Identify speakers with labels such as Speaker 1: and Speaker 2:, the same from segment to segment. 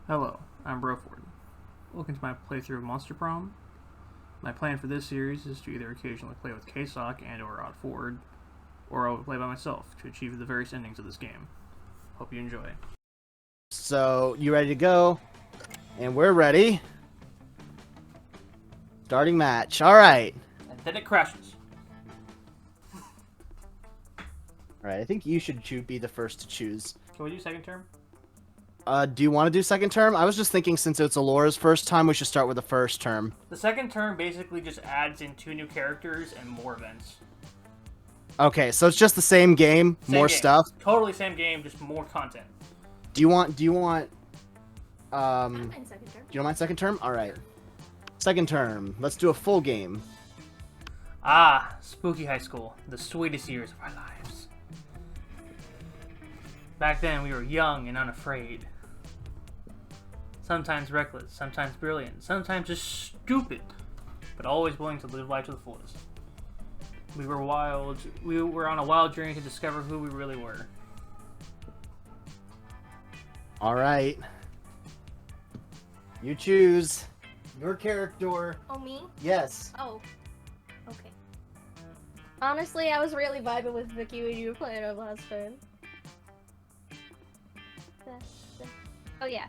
Speaker 1: Hello, I'm Broford. Welcome to my playthrough of Monster Prom. My plan for this series is to either occasionally play with Ksawk and or Odd Ford, or I will play by myself to achieve the various endings of this game. Hope you enjoy.
Speaker 2: So, you ready to go? And we're ready. Starting match. Alright.
Speaker 1: And then it crashes.
Speaker 2: Alright, I think you should be the first to choose.
Speaker 1: Can we do second term?
Speaker 2: Do you want to do second term? I was just thinking since it's Alora's first time, we should start with the first term.
Speaker 1: The second term basically just adds in 2 new characters and more events.
Speaker 2: Okay, so it's just the same game, more stuff.
Speaker 1: Totally same game, just more content.
Speaker 2: Do you want,
Speaker 3: I don't mind second term.
Speaker 2: do you don't mind second term? Alright. Second term. Let's do a full game.
Speaker 1: Ah, Spooky High School, the sweetest years of our lives. Back then, we were young and unafraid. Sometimes reckless, sometimes brilliant, sometimes just stupid, but always willing to live life to the fullest. We were wild. We were on a wild journey to discover who we really were.
Speaker 2: Alright. You choose. Your character.
Speaker 3: Oh, me?
Speaker 2: Yes.
Speaker 3: Oh. Okay. Honestly, I was really vibing with Vicky when you were playing our last turn. Oh, yeah.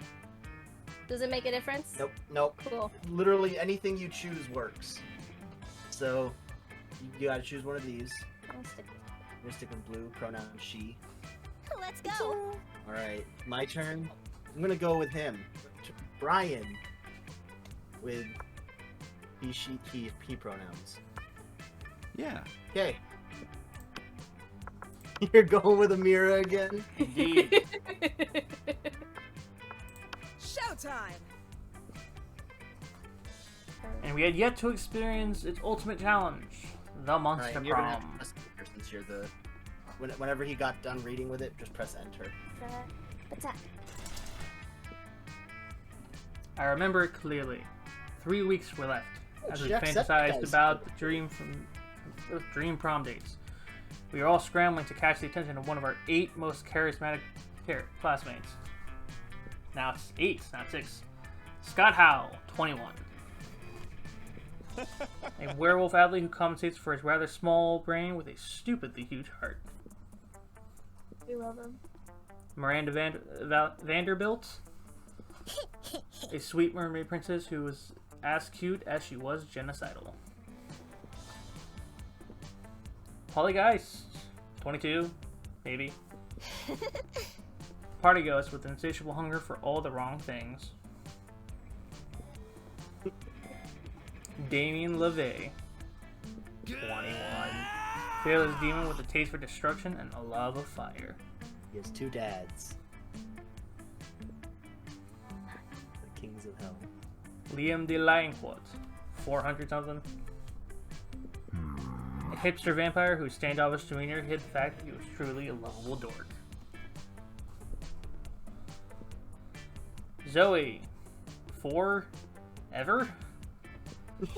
Speaker 3: Does it make a difference?
Speaker 2: Nope. Nope.
Speaker 3: Cool.
Speaker 2: Literally anything you choose works. So, you gotta choose one of these.
Speaker 3: I'll stick
Speaker 2: I'm gonna stick with blue, pronoun she.
Speaker 3: Let's go!
Speaker 2: Alright, my turn. I'm gonna go with him. Brian. With he, she, he pronouns.
Speaker 4: Yeah.
Speaker 2: Okay. You're going with Amira again?
Speaker 1: Indeed.
Speaker 5: Showtime!
Speaker 1: And we had yet to experience its ultimate challenge, the Monster
Speaker 2: Alright, you're gonna have to
Speaker 1: Prom.
Speaker 2: press enter since you're the... Whenever he got done reading with it, just press enter.
Speaker 3: What's that?
Speaker 1: I remember it clearly. 3 weeks were left, as we
Speaker 2: Jack
Speaker 1: fantasized
Speaker 2: Septicus.
Speaker 1: about the dream prom dates. We were all scrambling to catch the attention of one of our 8 most charismatic classmates. Now it's 8, not 6. Scott Howell, 21. A werewolf athlete who compensates for his rather small brain with a stupidly huge heart.
Speaker 3: We love him.
Speaker 1: Miranda Vanderbilt, a sweet mermaid princess who was as cute as she was genocidal. Polly Geist, 22, maybe. Party ghost with insatiable hunger for all the wrong things. Damien LeVay, 21. Fearless demon with a taste for destruction and a love of fire.
Speaker 2: He has 2 dads. The kings of hell.
Speaker 1: Liam de Lionquot, 400 something. A hipster vampire whose standoffish demeanor hid the fact that he was truly a lovable dork. Zoe, 4 ever? An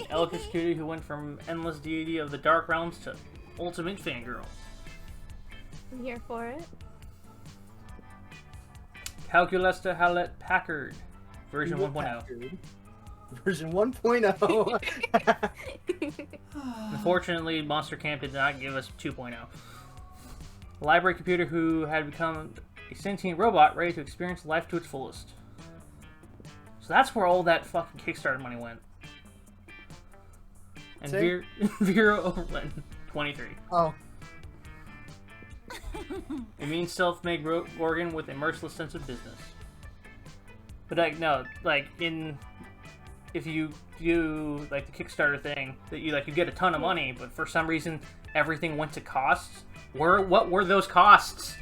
Speaker 1: elegant cutie who went from endless deity of the dark realms to ultimate fangirl.
Speaker 3: I'm here for it.
Speaker 1: Calculesta Hallett Packard, version 1.0.
Speaker 2: Version 1.0.
Speaker 1: Unfortunately, Monster Camp did not give us 2.0. A library computer who had become a sentient robot ready to experience life to its fullest. So that's where all that fucking Kickstarter money went. And Vera Overland, 23.
Speaker 2: Oh.
Speaker 1: A mean self-made organ with a merciless sense of business. But like, no, like if you do like the Kickstarter thing, that you get a ton of money, but for some reason everything went to costs. What were those costs?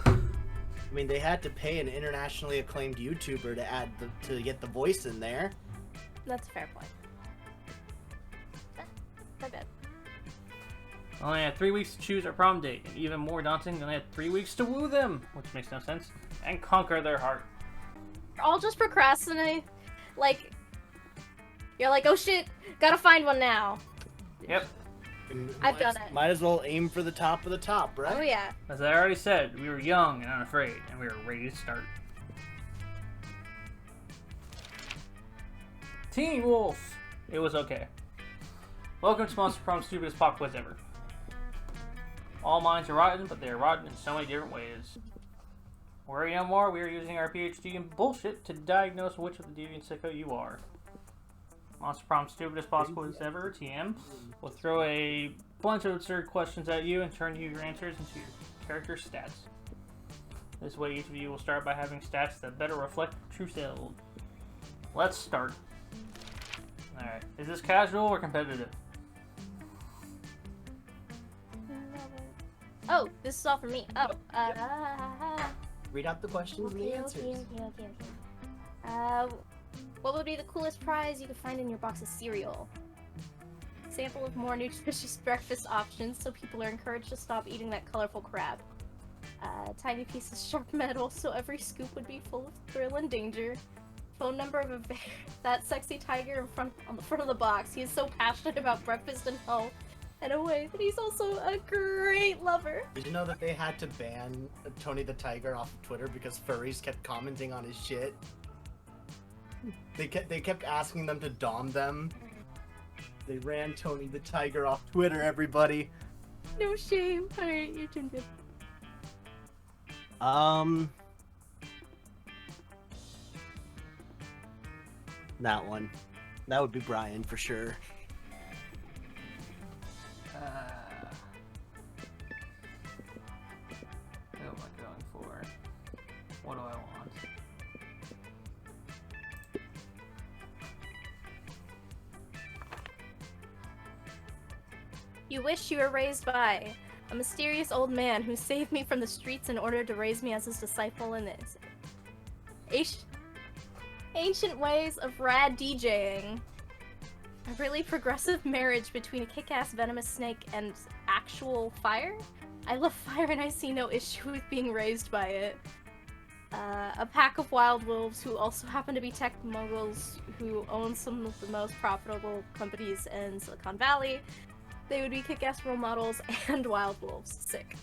Speaker 2: I mean, they had to pay an internationally acclaimed YouTuber to get the voice in there.
Speaker 3: That's a fair point. My bad.
Speaker 1: I only had 3 weeks to choose our prom date, and even more daunting than I had 3 weeks to woo them, which makes no sense, and conquer their heart.
Speaker 3: I'll just procrastinate. Like, you're like, oh shit, gotta find one now.
Speaker 1: Yep.
Speaker 3: I've done it.
Speaker 2: Might as well aim for the top of the top, right?
Speaker 3: Oh yeah.
Speaker 1: As I already said, we were young and unafraid, and we were ready to start. Teen Wolf! It was okay. Welcome to Monster Prom, stupidest pop quiz ever. All minds are rotten, but they are rotten in so many different ways. Worry no more, we are using our PhD in bullshit to diagnose which of the deviant sicko you are. Monster Prom, stupidest pop quiz ever, TM. We'll throw a bunch of absurd questions at you and turn your answers into your character stats. This way each of you will start by having stats that better reflect true self. Let's start. Alright, is this casual or competitive?
Speaker 3: Oh, this is all for me. Oh,
Speaker 2: Read out the questions and the answers.
Speaker 3: What would be the coolest prize you could find in your box of cereal? Sample of more nutritious breakfast options so people are encouraged to stop eating that colorful crap. Tiny piece of sharp metal so every scoop would be full of thrill and danger. Phone number of that sexy tiger on the front of the box. He is so passionate about breakfast and health in a way that he's also a great lover.
Speaker 2: Did you know that they had to ban Tony the Tiger off of Twitter because furries kept commenting on his shit? They kept asking them to dom them. They ran Tony the Tiger off Twitter, everybody.
Speaker 3: No shame. Alright, your turn, babe.
Speaker 2: That one. That would be Brian for sure.
Speaker 1: Who am I going for? What do I want?
Speaker 3: You wish you were raised by a mysterious old man who saved me from the streets in order to raise me as his disciple in his ancient ways of rad DJing. A really progressive marriage between a kick-ass venomous snake and actual fire? I love fire and I see no issue with being raised by it. A pack of wild wolves who also happen to be tech moguls who own some of the most profitable companies in Silicon Valley. They would be kick-ass role models and wild wolves. Sick.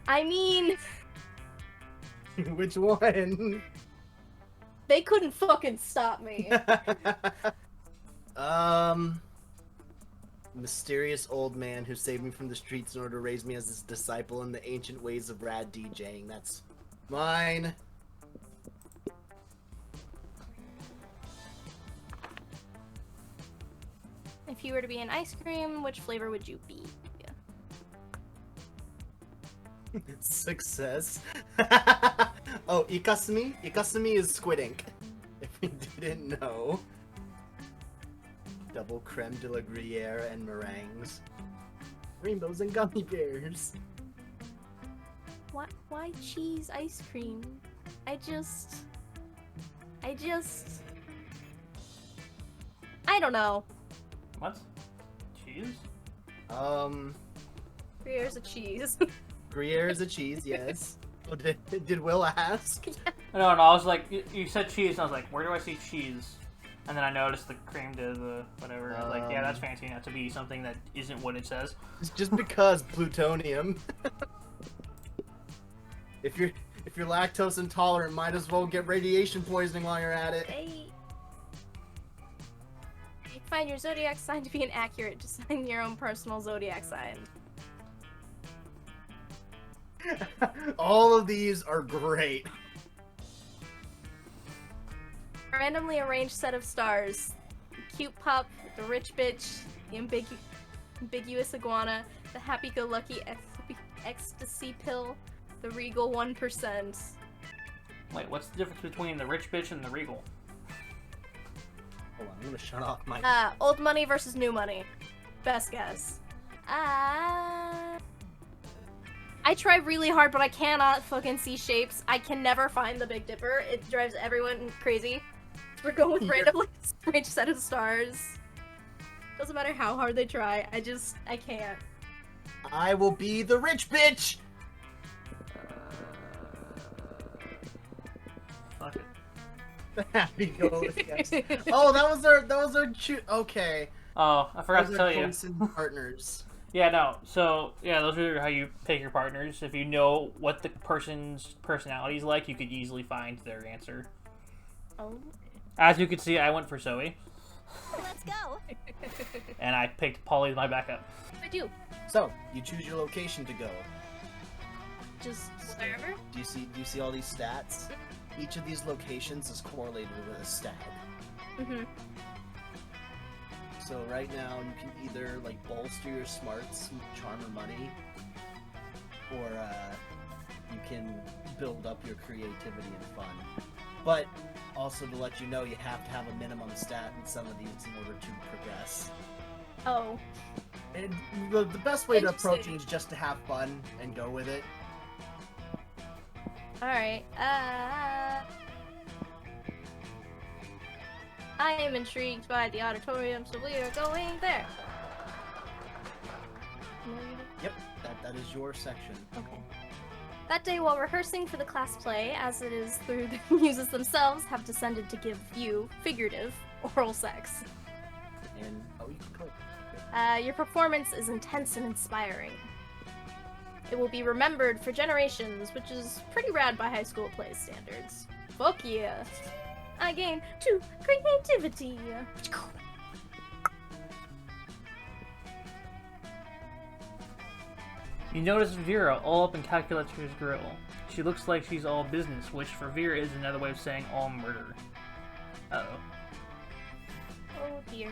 Speaker 3: I mean...
Speaker 2: Which one?
Speaker 3: They couldn't fucking stop me.
Speaker 2: Mysterious old man who saved me from the streets in order to raise me as his disciple in the ancient ways of rad DJing. That's mine.
Speaker 3: If you were to be an ice cream, which flavor would you be?
Speaker 2: Success. Oh, Ikasumi? Ikasumi is squid ink. If you didn't know. Double creme de la Gruyere and meringues. Rainbows and gummy bears.
Speaker 3: Why cheese ice cream? I don't know.
Speaker 1: What? Cheese?
Speaker 3: Gruyère's a cheese.
Speaker 2: Gruyere is a cheese, yes. Oh, did Will ask?
Speaker 1: No, I was like, you said cheese, and I was like, where do I see cheese? And then I noticed the cream de the whatever. I was like, yeah, that's fancy enough to be something that isn't what it says.
Speaker 2: It's just because plutonium. If you're lactose intolerant, might as well get radiation poisoning while you're at it.
Speaker 3: Hey. You find your zodiac sign to be inaccurate. Just find your own personal zodiac sign.
Speaker 2: All of these are great.
Speaker 3: Randomly arranged set of stars. Cute pup, the rich bitch, the ambiguous iguana, the happy-go-lucky ecstasy pill, the regal 1%.
Speaker 1: Wait, what's the difference between the rich bitch and the regal?
Speaker 2: Hold on, I'm gonna shut off my...
Speaker 3: Old money versus new money. Best guess. I try really hard, but I cannot fucking see shapes. I can never find the Big Dipper. It drives everyone crazy. We're going with randomly strange set of stars. Doesn't matter how hard they try. I can't.
Speaker 2: I will be the rich bitch!
Speaker 1: Fuck it.
Speaker 2: The happy-go-lucky. Oh, that was our okay.
Speaker 1: Oh, I forgot to tell you.
Speaker 2: Partners.
Speaker 1: Yeah, no. So, yeah, those are how you pick your partners. If you know what the person's personality is like, you could easily find their answer.
Speaker 3: Oh.
Speaker 1: As you can see, I went for Zoe,
Speaker 5: Let's go.
Speaker 1: and I picked Polly as my backup.
Speaker 3: I do.
Speaker 2: So, you choose your location to go.
Speaker 3: Just wherever?
Speaker 2: Do you see all these stats? Each of these locations is correlated with a stat.
Speaker 3: Mm-hmm.
Speaker 2: So right now you can either like bolster your smarts, charm, or money, or you can build up your creativity and fun. But also to let you know, you have to have a minimum stat in some of these in order to progress.
Speaker 3: Oh.
Speaker 2: And the best way to approach
Speaker 3: Interesting.
Speaker 2: it is just to have fun and go with it.
Speaker 3: Alright. I am intrigued by the auditorium, so we are going there.
Speaker 2: Yep, that is your section.
Speaker 3: Okay. That day, while rehearsing for the class play, as it is through the muses themselves, have descended to give you figurative oral sex.
Speaker 2: And you can click.
Speaker 3: Your performance is intense and inspiring. It will be remembered for generations, which is pretty rad by high school play standards. Fuck yeah! I gain 2 creativity.
Speaker 1: You notice Vera all up in Calculator's grill. She looks like she's all business, which for Vera is another way of saying all murder. Uh-oh.
Speaker 3: Oh dear.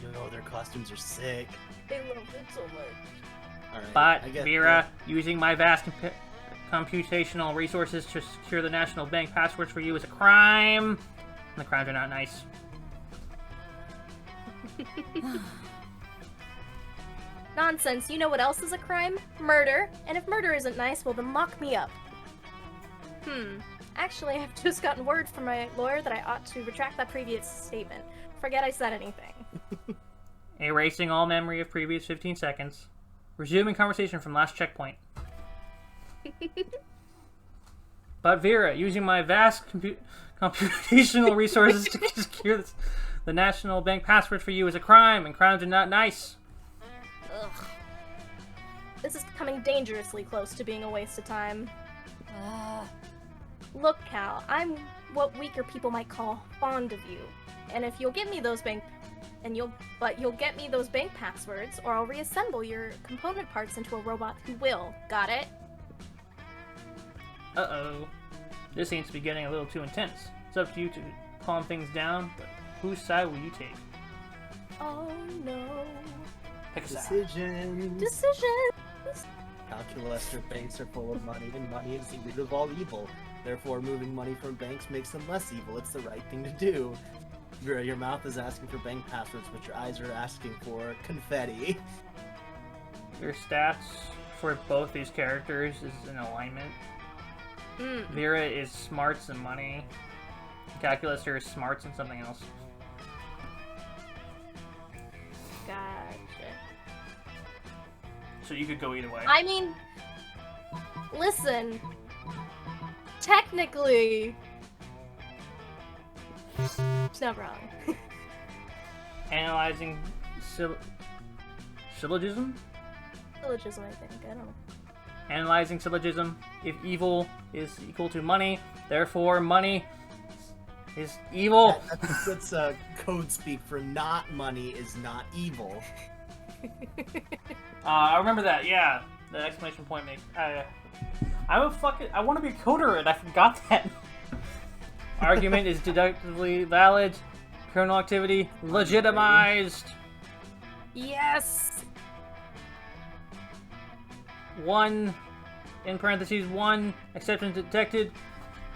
Speaker 2: You know, their costumes are sick.
Speaker 3: They love it so much.
Speaker 2: Alright,
Speaker 1: But,
Speaker 2: I guess
Speaker 1: Vera, using my vast computational resources to secure the National Bank passwords for you is a crime. And the crimes are not nice.
Speaker 3: Nonsense, you know what else is a crime? Murder. And if murder isn't nice, well then lock me up. Actually, I've just gotten word from my lawyer that I ought to retract that previous statement. Forget I said anything.
Speaker 1: Erasing all memory of previous 15 seconds. Resuming conversation from last checkpoint. But Vera, using my vast computational resources to secure the National Bank password for you is a crime, and crimes are not nice.
Speaker 3: Ugh. This is coming dangerously close to being a waste of time. Look, Cal, I'm what weaker people might call fond of you. And if you'll give me those you'll get me those bank passwords, or I'll reassemble your component parts into a robot who will. Got it?
Speaker 1: Uh-oh. This seems to be getting a little too intense. It's up to you to calm things down, but whose side will you take?
Speaker 3: Oh no.
Speaker 1: Pick a side.
Speaker 3: Decisions!
Speaker 2: Calculus banks are full of money, and money is the root of all evil. Therefore, moving money from banks makes them less evil. It's the right thing to do. Your mouth is asking for bank passwords, but your eyes are asking for confetti.
Speaker 1: Your stats for both these characters is in alignment. Vera is smarts and money. Calculator is smarts and something else.
Speaker 3: Gotcha.
Speaker 1: So you could go either way.
Speaker 3: I mean, listen. Technically, it's not wrong.
Speaker 1: Analyzing syllogism?
Speaker 3: Syllogism, I think. I don't know.
Speaker 1: Analyzing syllogism. If evil is equal to money, therefore money is evil.
Speaker 2: That's code speak for not money is not evil.
Speaker 1: I remember that, yeah. The exclamation point makes... I want to be a coder and I forgot that. Argument is deductively valid. Criminal activity legitimized.
Speaker 3: Yes!
Speaker 1: 1, in parentheses, 1, exception detected.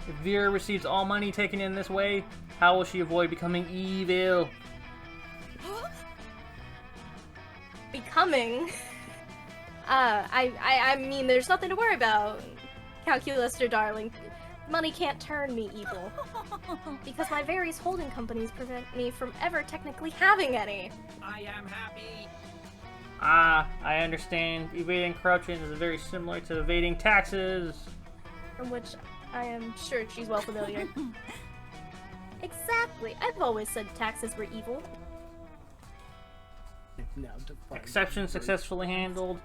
Speaker 1: If Vera receives all money taken in this way, how will she avoid becoming evil?
Speaker 3: Becoming? I mean, there's nothing to worry about. Calculator, darling. Money can't turn me evil. Because my various holding companies prevent me from ever technically having any.
Speaker 5: I am happy.
Speaker 1: I understand. Evading corruption is very similar to evading taxes.
Speaker 3: From which I am sure she's well familiar. Exactly. I've always said taxes were evil.
Speaker 2: Now defined
Speaker 1: Exception
Speaker 2: as
Speaker 1: successfully handled.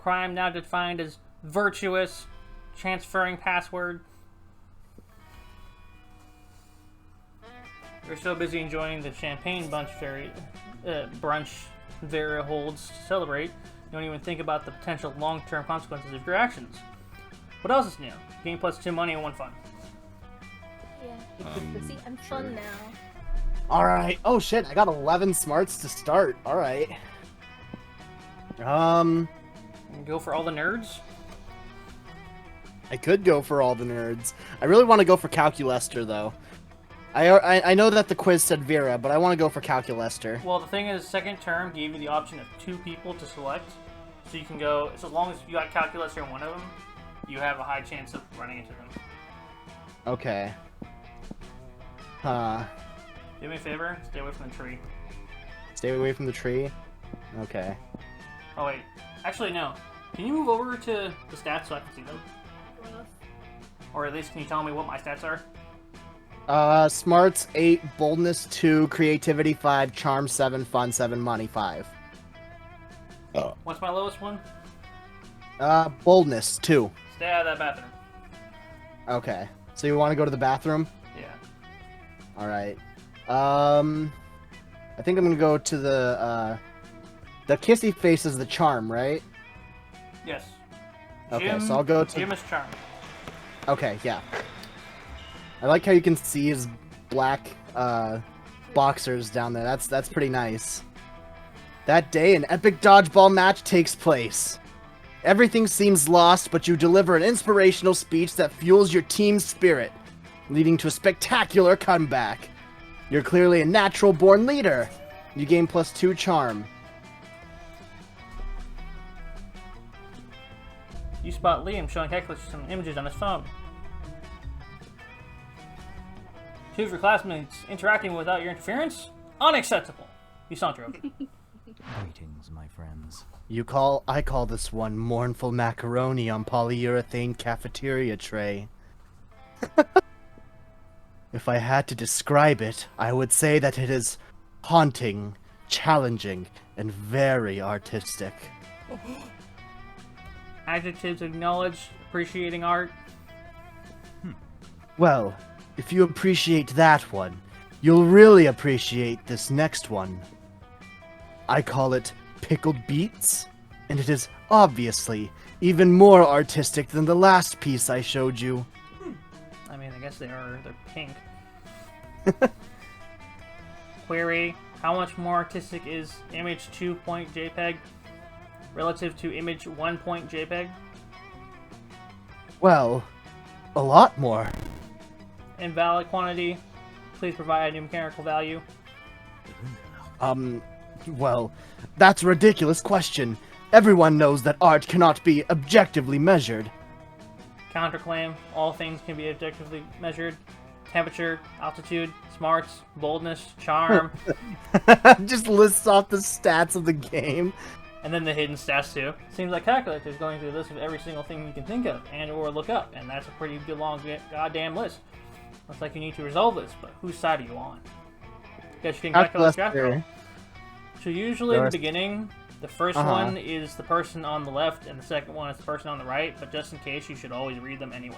Speaker 1: Crime now defined as virtuous. Transferring password. You're so busy enjoying the champagne brunch Vera holds to celebrate, you don't even think about the potential long-term consequences of your actions. What else is new? Game plus 2 money and 1 fun.
Speaker 3: Yeah. See, I'm fun now.
Speaker 2: Alright. Oh shit, I got 11 smarts to start. Alright.
Speaker 1: Go for all the nerds.
Speaker 2: I could go for all the nerds. I really want to go for Calculester, though. I know that the quiz said Vera, but I want to go for Calculester.
Speaker 1: Well, the thing is, second term gave you the option of 2 people to select. So you can go, so as long as you got Calculester in one of them, you have a high chance of running into them.
Speaker 2: Okay.
Speaker 1: Do me a favor, stay away from the tree.
Speaker 2: Stay away from the tree? Okay.
Speaker 1: Oh wait, actually no. Can you move over to the stats so I can see them? Or at least can you tell me what my stats are?
Speaker 2: Smarts 8, Boldness 2, Creativity 5, Charm 7, Fun 7, Money 5.
Speaker 1: What's my lowest one?
Speaker 2: Boldness 2.
Speaker 1: Stay out of that bathroom.
Speaker 2: Okay. So you want to go to the bathroom?
Speaker 1: Yeah.
Speaker 2: Alright. I think I'm gonna go to the kissy face is the charm, right?
Speaker 1: Yes.
Speaker 2: Okay, so I'll go to...
Speaker 1: Jim is charm.
Speaker 2: Okay, yeah. I like how you can see his black boxers down there. That's pretty nice. That day, an epic dodgeball match takes place. Everything seems lost, but you deliver an inspirational speech that fuels your team's spirit, leading to a spectacular comeback. You're clearly a natural-born leader. You gain +2 charm.
Speaker 1: You spot Liam showing Heckler some images on his phone. 2 of your classmates interacting without your interference? Unacceptable. You saunter over.
Speaker 6: Greetings, my friends.
Speaker 2: I call this one mournful macaroni on polyurethane cafeteria tray. If I had to describe it, I would say that it is haunting, challenging, and very artistic.
Speaker 1: Adjectives acknowledge appreciating art.
Speaker 2: Well, if you appreciate that one, you'll really appreciate this next one. I call it pickled beets, and it is obviously even more artistic than the last piece I showed you.
Speaker 1: I mean, I guess they're pink. Query, how much more artistic is image 2.jpg relative to image 1.jpg?
Speaker 2: Well, a lot more.
Speaker 1: Invalid quantity. Please provide a numerical value.
Speaker 2: Well, that's a ridiculous question. Everyone knows that art cannot be objectively measured.
Speaker 1: Counterclaim. All things can be objectively measured. Temperature, altitude, smarts, boldness, charm.
Speaker 2: Just lists off the stats of the game.
Speaker 1: And then the hidden stats too. Seems like Calculator is going through a list of every single thing you can think of and or look up. And that's a pretty good long goddamn list. Looks like you need to resolve this, but whose side are you on? Guess you can calculate after all. So usually in the beginning, the first one is the person on the left and the second one is the person on the right, but just in case, you should always read them anyway.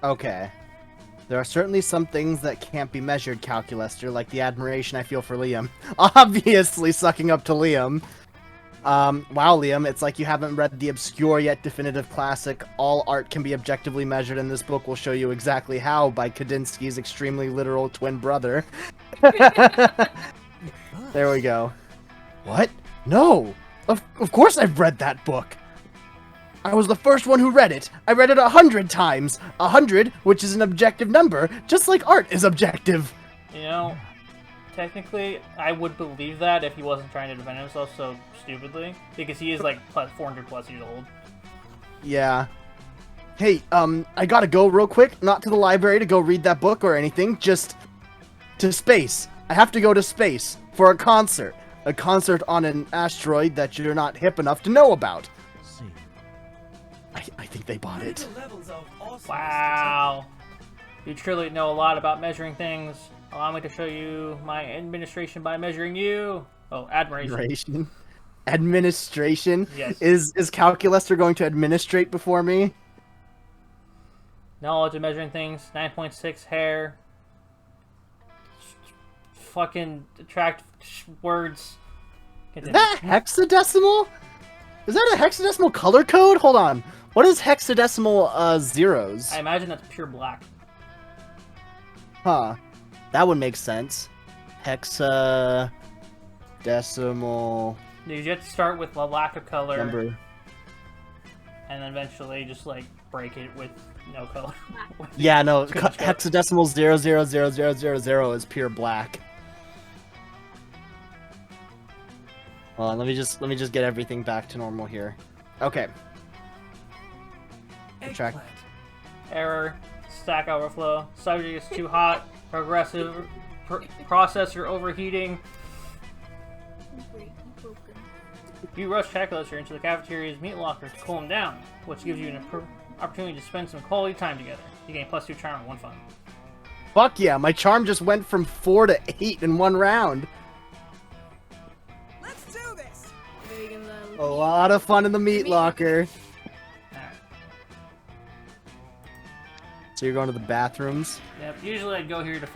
Speaker 2: Okay. There are certainly some things that can't be measured, Calculester, like the admiration I feel for Liam. Obviously sucking up to Liam. Wow, Liam, it's like you haven't read the obscure yet definitive classic, All Art Can Be Objectively Measured, and this book will show you exactly how by Kandinsky's extremely literal twin brother. There we go. What? No! Of course I've read that book! I was the first one who read it. I read it 100 times. 100, which is an objective number, just like art is objective.
Speaker 1: You know, technically, I would believe that if he wasn't trying to defend himself so stupidly, because he is like 400 plus years old.
Speaker 2: Yeah. Hey, I gotta go real quick, not to the library to go read that book or anything, just to space. I have to go to space for a concert. A concert on an asteroid that you're not hip enough to know about. I think they bought it.
Speaker 1: Wow. You truly know a lot about measuring things. Allow me to show you my administration by measuring you. Oh, admiration.
Speaker 2: Administration.
Speaker 1: Yes.
Speaker 2: Is Calculaster going to administrate before me?
Speaker 1: Knowledge of measuring things. 9.6 hair. Fucking attract words.
Speaker 2: Is that hexadecimal? Is that a hexadecimal color code? Hold on. What is hexadecimal zeros?
Speaker 1: I imagine that's pure black.
Speaker 2: Huh. That would make sense. Hexadecimal
Speaker 1: You have to start with a lack of color,
Speaker 2: number.
Speaker 1: and then eventually just like break it with no color.
Speaker 2: Yeah, no.
Speaker 1: Too much color.
Speaker 2: Hexadecimal 000000 is pure black. Hold on, let me just get everything back to normal here. Okay. Track.
Speaker 1: Error. Stack overflow. Subject is too hot. Progressive. Processor overheating. You rush Calculator into the cafeteria's meat locker to cool him down, which gives you an opportunity to spend some quality time together. You gain +2 charm and 1 fun.
Speaker 2: Fuck yeah, my charm just went from 4 to 8 in one round.
Speaker 5: Let's do this.
Speaker 2: A lot of fun in the meat locker.
Speaker 1: Alright.
Speaker 2: So you're going to the bathrooms?
Speaker 1: Yep. Usually I'd go here to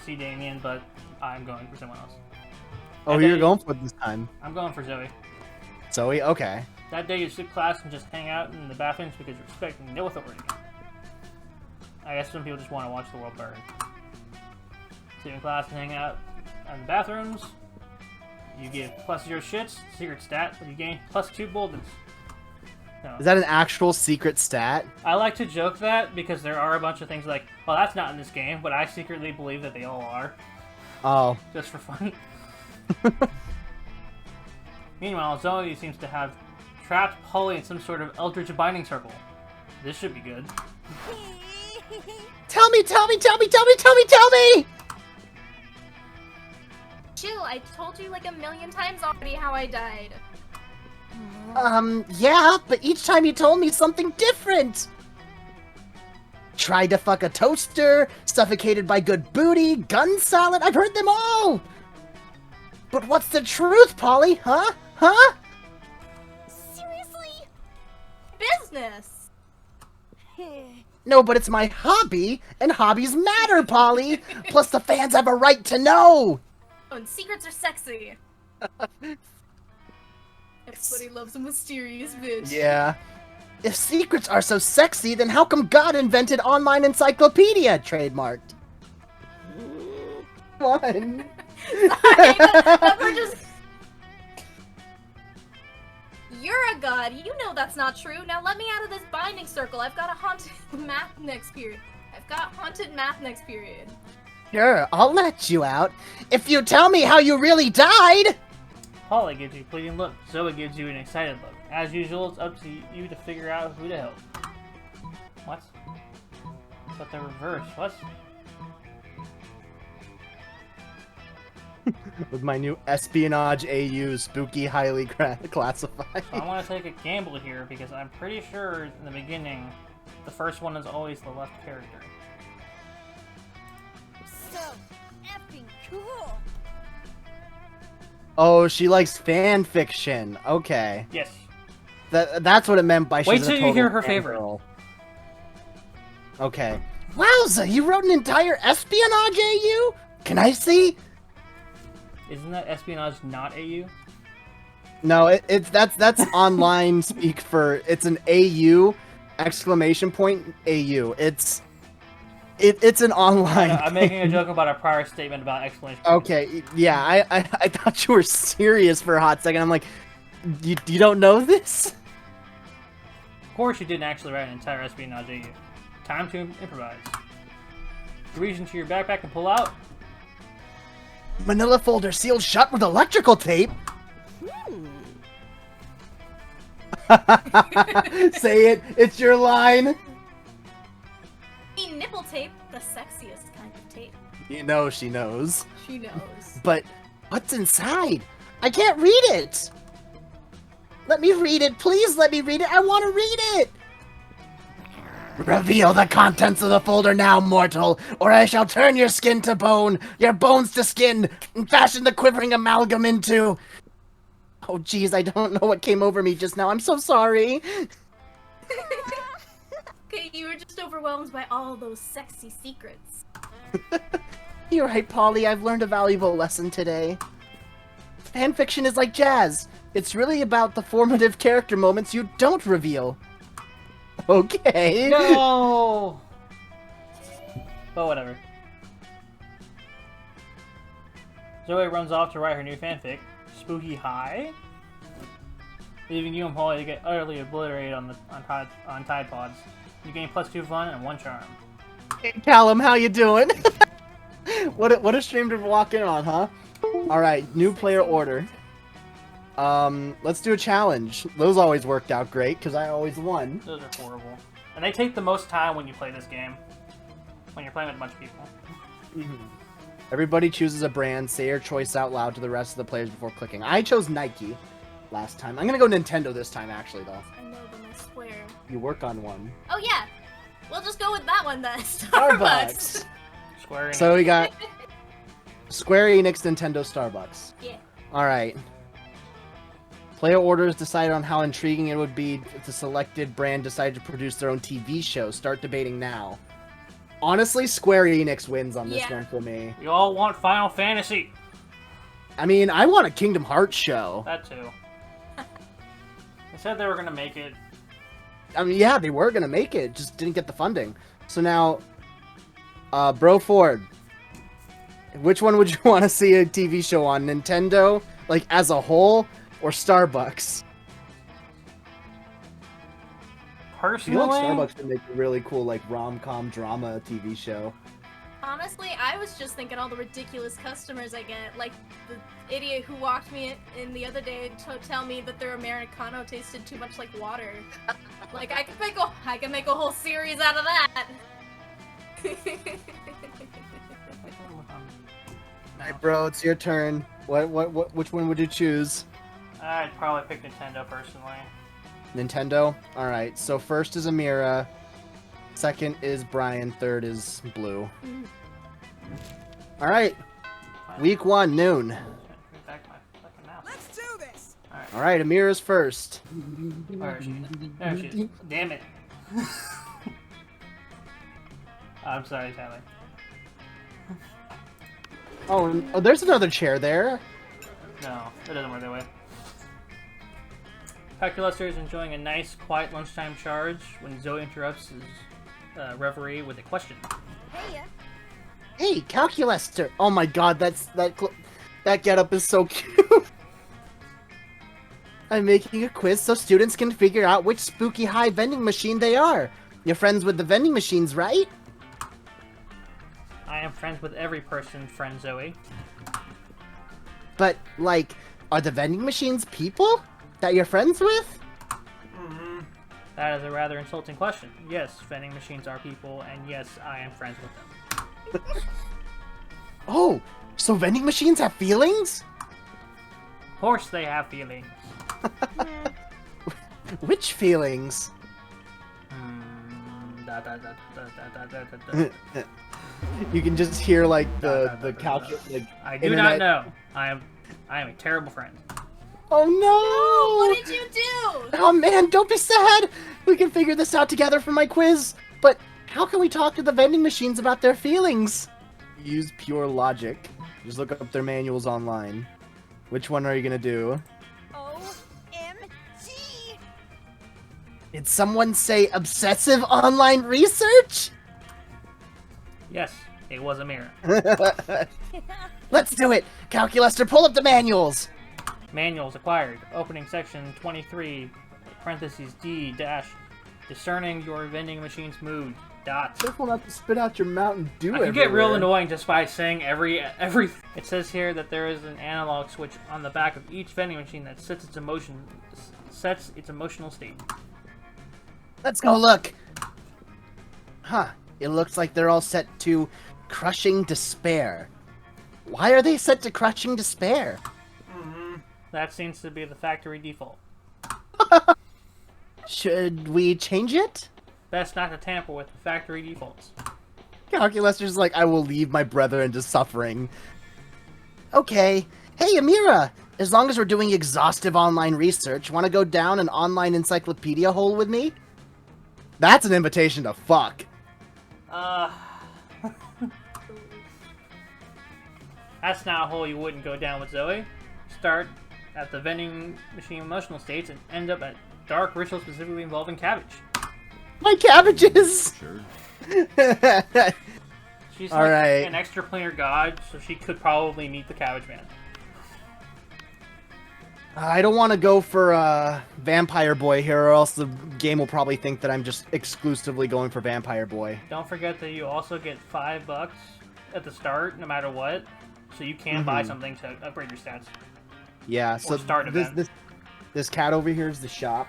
Speaker 1: see Damien, but I'm going for someone else.
Speaker 2: Oh,
Speaker 1: And
Speaker 2: who you're
Speaker 1: then-
Speaker 2: going for this time?
Speaker 1: I'm going for Zoe.
Speaker 2: Zoe? Okay.
Speaker 1: That day you skip class and just hang out in the bathrooms because you're expecting no authority. I guess some people just want to watch the world burn. Sit in class and hang out in the bathrooms. You get +0 shits, secret stat, but you gain +2 boldness. No.
Speaker 2: Is that an actual secret stat?
Speaker 1: I like to joke that because there are a bunch of things like, well, that's not in this game, but I secretly believe that they all are,
Speaker 2: Oh.
Speaker 1: just for fun. Meanwhile, Zoe seems to have trapped Polly in some sort of eldritch binding circle. This should be good.
Speaker 2: Tell me!
Speaker 3: Chill, I told you like a million times already how I died.
Speaker 2: Yeah, but each time you told me something different! Tried to fuck a toaster, suffocated by good booty, gun salad, I've heard them all! But what's the truth, Polly, huh? Huh?
Speaker 5: Seriously?
Speaker 3: Business!
Speaker 2: No, but it's my hobby, and hobbies matter, Polly! Plus the fans have a right to know!
Speaker 3: Oh, and secrets are sexy. Everybody loves a mysterious bitch.
Speaker 2: Yeah. If secrets are so sexy, then how come God invented online encyclopedia? Trademarked. One.
Speaker 3: We're just... You're a god. You know that's not true. Now let me out of this binding circle. I've got a haunted math next period.
Speaker 2: Sure, I'll let you out. If you tell me how you really died!
Speaker 1: Polly gives you a pleading look. Zoe gives you an excited look. As usual, it's up to you to figure out who to help. What? But the reverse. What?
Speaker 2: With my new espionage AU, spooky, highly classified.
Speaker 1: So I want to take a gamble here because I'm pretty sure in the beginning, the first one is always the left character.
Speaker 5: So effing cool.
Speaker 2: Oh, she likes fan fiction. Okay.
Speaker 1: Yes.
Speaker 2: That's what it meant by she's
Speaker 1: Wait
Speaker 2: a
Speaker 1: till you
Speaker 2: total
Speaker 1: hear her
Speaker 2: fangirl.
Speaker 1: favorite.
Speaker 2: Okay. Wowza, you wrote an entire espionage AU? Can I see?
Speaker 1: Isn't that espionage not AU?
Speaker 2: No, that's online speak for it's an AU exclamation point AU. It's an online.
Speaker 1: I'm making a joke about a prior statement about explanation.
Speaker 2: Okay, yeah, I thought you were serious for a hot second. I'm like, you don't know this?
Speaker 1: Of course you didn't actually write an entire espionage AU. Time to improvise. You reach into your backpack and pull out.
Speaker 2: Manila folder sealed shut with electrical tape. Say it. It's your line.
Speaker 3: Nipple tape, the sexiest kind of tape.
Speaker 2: You know she knows.
Speaker 3: She knows.
Speaker 2: But what's inside? I can't read it. Let me read it, please. Let me read it. I want to read it. Reveal the contents of the folder now, mortal, or I shall turn your skin to bone, your bones to skin, and fashion the quivering amalgam into... Oh, jeez, I don't know what came over me just now. I'm so sorry.
Speaker 3: Okay, you were just overwhelmed by all those sexy secrets.
Speaker 2: You're right, Polly. I've learned a valuable lesson today. Fanfiction is like jazz. It's really about the formative character moments you don't reveal. Okay.
Speaker 1: No! But whatever. Zoe runs off to write her new fanfic, Spooky High, leaving you and Polly to get utterly obliterated on Tide Pods. You gain +2 fun and 1 charm.
Speaker 2: Hey, Callum, how you doing? What a stream to walk in on, huh? Alright, new player order. Let's do a challenge. Those always worked out great, because I always won.
Speaker 1: Those are horrible. And they take the most time when you play this game. When you're playing with a bunch of people.
Speaker 2: Everybody chooses a brand, say your choice out loud to the rest of the players before clicking. I chose Nike last time. I'm gonna go Nintendo this time, actually, though.
Speaker 3: I know them, I swear.
Speaker 2: You work on one.
Speaker 3: Oh yeah, we'll just go with that one then.
Speaker 2: Starbucks!
Speaker 1: Square Enix.
Speaker 2: So we got Square Enix, Nintendo, Starbucks.
Speaker 3: Yeah.
Speaker 2: Alright. Player orders decided on how intriguing it would be if the selected brand decided to produce their own TV show. Start debating now. Honestly, Square Enix wins on this one for me.
Speaker 1: We all want Final Fantasy.
Speaker 2: I mean, I want a Kingdom Hearts show.
Speaker 1: That too. They said they were gonna make it.
Speaker 2: I mean, yeah, they were gonna make it, just didn't get the funding. So now, Broford, which one would you want to see a TV show on? Nintendo, like, as a whole, or Starbucks? I feel
Speaker 1: Personally,
Speaker 2: like Starbucks would make a really cool, like, rom-com drama TV show.
Speaker 3: Honestly, I was just thinking all the ridiculous customers I get, like the idiot who walked me in the other day to tell me that their Americano tasted too much like water. Like I could make a whole series out of that.
Speaker 2: Alright, bro, it's your turn. Which one would you choose?
Speaker 1: I'd probably pick Nintendo personally.
Speaker 2: Nintendo? Alright, so first is Amira, second is Brian, third is Blue. Alright, week 1, noon.
Speaker 1: Back my fucking mouse.
Speaker 5: Let's do this.
Speaker 2: Alright, Amira's first.
Speaker 1: Where is she? There she is. Damn it. I'm sorry, Tyler.
Speaker 2: Oh, there's another chair there.
Speaker 1: No, it doesn't work that way. Calculaster is enjoying a nice, quiet lunchtime charge when Zoe interrupts his reverie with a question.
Speaker 5: Hey,
Speaker 2: Hey, Calculaster! Oh my god, that getup is so cute. I'm making a quiz so students can figure out which spooky high vending machine they are. You're friends with the vending machines, right?
Speaker 1: I am friends with every person, friend Zoe.
Speaker 2: But, like, are the vending machines people that you're friends with?
Speaker 1: That is a rather insulting question. Yes, vending machines are people, and yes, I am friends with them.
Speaker 2: Oh, so vending machines have feelings?
Speaker 1: Of course they have feelings.
Speaker 2: Which feelings? You can just hear, like, the calculus, like,
Speaker 1: I do not know. I am a terrible friend.
Speaker 2: Oh no!
Speaker 3: What did you do?
Speaker 2: Oh man, don't be sad! We can figure this out together for my quiz! But how can we talk to the vending machines about their feelings? Use pure logic. Just look up their manuals online. Which one are you gonna do?
Speaker 5: OMG!
Speaker 2: Did someone say obsessive online research?
Speaker 1: Yes, it was a mirror.
Speaker 2: Let's do it! Calculaster, pull up the manuals!
Speaker 1: Manuals acquired. Opening section 23, parentheses D dash, discerning your vending machine's mood. Dot.
Speaker 2: Careful not to spit out your Mountain Dew
Speaker 1: I can get real annoying just by saying every. It says here that there is an analog switch on the back of each vending machine that sets its emotional state.
Speaker 2: Let's go look! Huh. It looks like they're all set to crushing despair. Why are they set to crushing despair?
Speaker 1: That seems to be the factory default.
Speaker 2: Should we change it?
Speaker 1: best not to tamper with the factory defaults.
Speaker 2: Calculus is like, I will leave my brother into suffering. Okay. Hey, Amira! As long as we're doing exhaustive online research, want to go down an online encyclopedia hole with me? That's an invitation to fuck.
Speaker 1: That's not a hole you wouldn't go down with Zoe. Start at the vending machine emotional states and end up at dark ritual specifically involving cabbage.
Speaker 2: My cabbages!
Speaker 4: Sure.
Speaker 1: She's
Speaker 2: All
Speaker 1: like
Speaker 2: right.
Speaker 1: an extra planar god, so she could probably meet the cabbage man.
Speaker 2: I don't want to go for Vampire Boy here, or else the game will probably think that I'm just exclusively going for Vampire Boy.
Speaker 1: Don't forget that you also get $5 at the start, no matter what, so you can buy something to upgrade your stats.
Speaker 2: Yeah, so
Speaker 1: start event.
Speaker 2: this cat over here is the shop.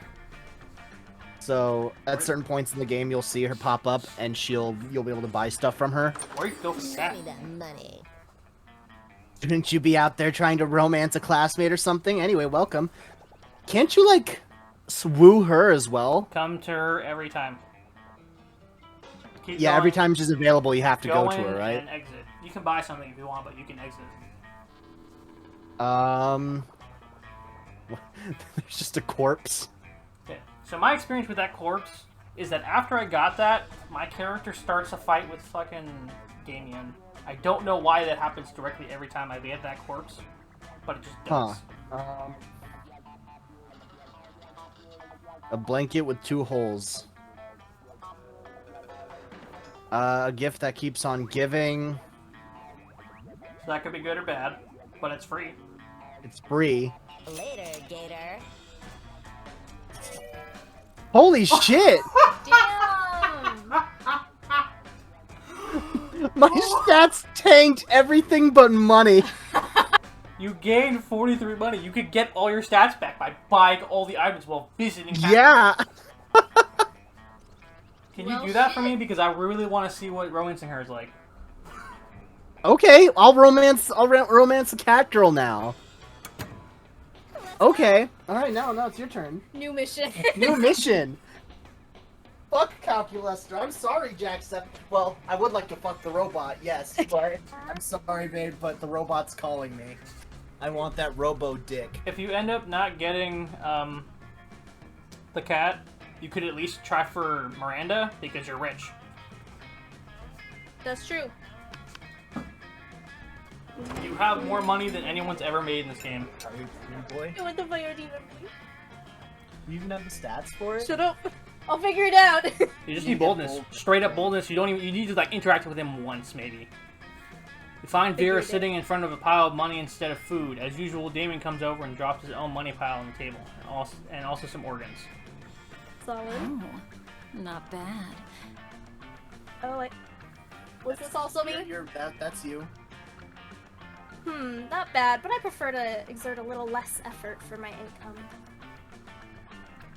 Speaker 2: So at certain points in the game, you'll see her pop up, and you'll be able to buy stuff from her.
Speaker 1: Or you can go for that.
Speaker 5: money.
Speaker 2: Shouldn't you be out there trying to romance a classmate or something? Anyway, welcome. Can't you like woo her as well?
Speaker 1: Come to her every time. Keep
Speaker 2: Yeah, every
Speaker 1: going.
Speaker 2: time she's available, you have to go to
Speaker 1: in
Speaker 2: her, right?
Speaker 1: and exit. You can buy something if you want, but you can exit.
Speaker 2: There's just a corpse.
Speaker 1: Okay. So my experience with that corpse is that after I got that, my character starts a fight with fucking Damien. I don't know why that happens directly every time I get that corpse, but it just does.
Speaker 2: A blanket with 2 holes. A gift that keeps on giving.
Speaker 1: So that could be good or bad, but it's free.
Speaker 2: It's free.
Speaker 5: Later, Gator.
Speaker 2: Holy shit!
Speaker 3: Damn!
Speaker 2: My stats tanked everything but money.
Speaker 1: You gained 43 money. You could get all your stats back by buying all the items while visiting.
Speaker 2: Yeah.
Speaker 1: Can
Speaker 3: Well,
Speaker 1: you do that for
Speaker 3: shit.
Speaker 1: me? Because I really want to see what romancing her is like.
Speaker 2: Okay, I'll romance the cat girl now. Okay. All right, now it's your turn.
Speaker 3: New mission.
Speaker 2: New mission. Fuck Calculus. I'm sorry, Jackson. Well, I would like to fuck the robot, yes, but I'm sorry, babe, but the robot's calling me. I want that robo dick.
Speaker 1: If you end up not getting the cat, you could at least try for Miranda because you're rich.
Speaker 3: That's true.
Speaker 1: You have more money than anyone's ever made in this game.
Speaker 2: Are you boy?
Speaker 3: What the fuck are you
Speaker 2: You even have the stats for it?
Speaker 3: Shut up. I'll figure it out.
Speaker 1: You just
Speaker 2: You
Speaker 1: need
Speaker 2: get
Speaker 1: boldness.
Speaker 2: bold.
Speaker 1: Straight up boldness. You need to like interact with him once, maybe. You find Vera
Speaker 3: Figured it.
Speaker 1: sitting in front of a pile of money instead of food. As usual, Damon comes over and drops his own money pile on the table, and also some organs.
Speaker 3: Solid.
Speaker 5: Oh, not bad.
Speaker 3: Oh wait. Was this also me?
Speaker 2: That's you.
Speaker 3: Not bad, but I prefer to exert a little less effort for my income.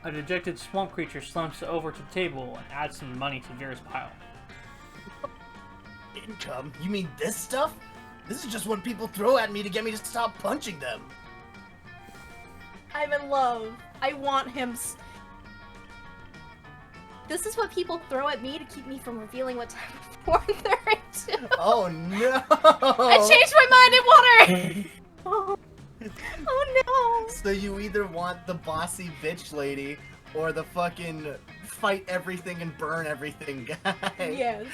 Speaker 1: A dejected swamp creature slumps over to the table and adds some money to Vera's pile.
Speaker 2: Income? You mean this stuff? This is just what people throw at me to get me to stop punching them.
Speaker 3: I'm in love. I want him. This is what people throw at me to keep me from revealing what type of porn they're into.
Speaker 2: Oh no!
Speaker 3: I changed my mind in water! Oh no!
Speaker 2: So you either want the bossy bitch lady or the fucking fight everything and burn everything guy.
Speaker 3: Yes.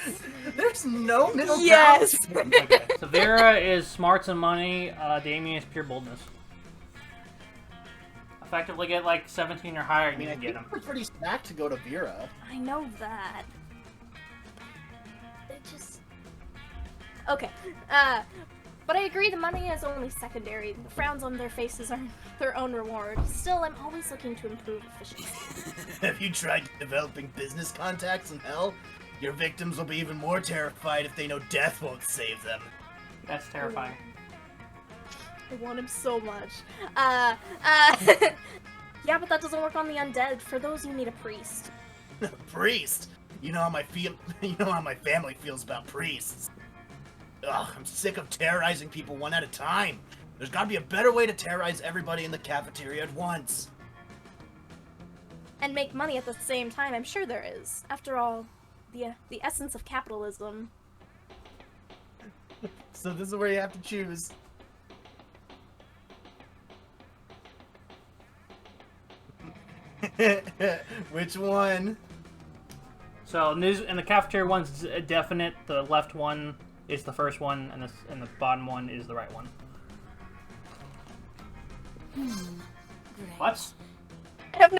Speaker 2: There's no middle
Speaker 3: Yes!
Speaker 1: Okay, so Vera is smarts and money, Damien is pure boldness. Effectively get like 17 or higher and
Speaker 2: I mean,
Speaker 1: you
Speaker 2: I
Speaker 1: can get
Speaker 2: think
Speaker 1: him.
Speaker 2: we're pretty stacked to go to Vera.
Speaker 3: I know that. It just... Okay. But I agree the money is only secondary. The frowns on their faces are their own reward. Still, I'm always looking to improve efficiency.
Speaker 2: Have you tried developing business contacts in hell? Your victims will be even more terrified if they know death won't save them.
Speaker 1: That's terrifying.
Speaker 3: I want him so much. Yeah, but that doesn't work on the undead. For those, you need a priest.
Speaker 2: Priest? You know how my family feels about priests. Ugh, I'm sick of terrorizing people one at a time. There's gotta be a better way to terrorize everybody in the cafeteria at once.
Speaker 3: and make money at the same time. I'm sure there is. After all, the essence of capitalism.
Speaker 2: So this is where you have to choose. Which one?
Speaker 1: So news and the cafeteria one's a definite. The left one is the first one, and the bottom one is the right one.
Speaker 5: Great.
Speaker 1: What?
Speaker 3: I have no